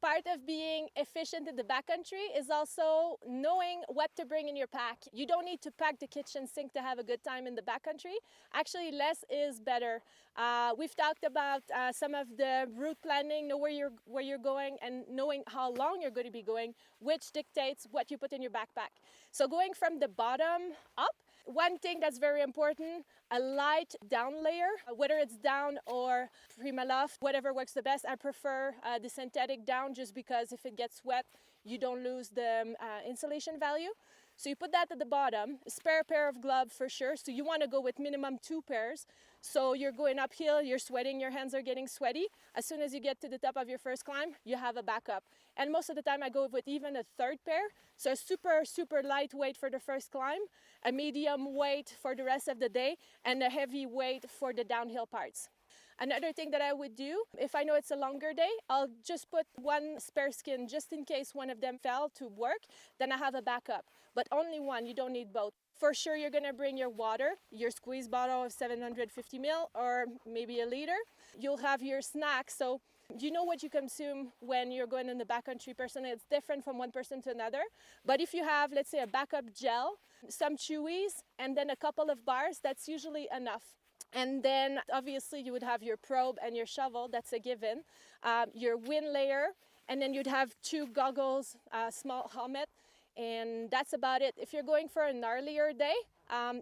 Part of being efficient in the backcountry is also knowing what to bring in your pack. You don't need to pack the kitchen sink to have a good time in the backcountry. Actually, less is better. We've talked about some of the route planning, know where you're going and knowing how long you're going to be going, which dictates what you put in your backpack. So going from the bottom up, one thing that's very important, a light down layer, whether it's down or Primaloft, whatever works the best. I prefer the synthetic down just because if it gets wet, you don't lose the insulation value. So you put that at the bottom, a spare pair of gloves for sure. So you want to go with minimum 2 pairs. So you're going uphill, you're sweating, your hands are getting sweaty. As soon as you get to the top of your first climb, you have a backup. And most of the time I go with even a 3rd pair. So super, super lightweight for the first climb, a medium weight for the rest of the day, and a heavy weight for the downhill parts. Another thing that I would do, if I know it's a longer day, I'll just put one spare skin just in case one of them fell to work, then I have a backup. But only one, you don't need both. For sure, you're gonna bring your water, your squeeze bottle of 750 ml or maybe a liter. You'll have your snacks, so you know what you consume when you're going in the backcountry. Personally, it's different from one person to another. But if you have, let's say, a backup gel, some chewies, and then a couple of bars, that's usually enough. And then obviously you would have your probe and your shovel, that's a given, your wind layer, and then you'd have 2 goggles, a small helmet, and that's about it. If you're going for a gnarlier day,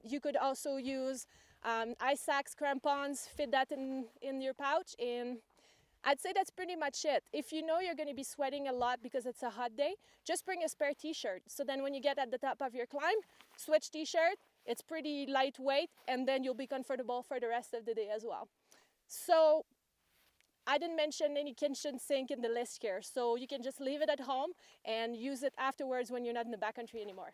you could also use ice axe, crampons, fit that in your pouch, and I'd say that's pretty much it. If you know you're going to be sweating a lot because it's a hot day, just bring a spare t-shirt. So then when you get at the top of your climb, switch t-shirt. It's pretty lightweight, and then you'll be comfortable for the rest of the day as well. So I didn't mention any kitchen sink in the list here, so you can just leave it at home and use it afterwards when you're not in the backcountry anymore.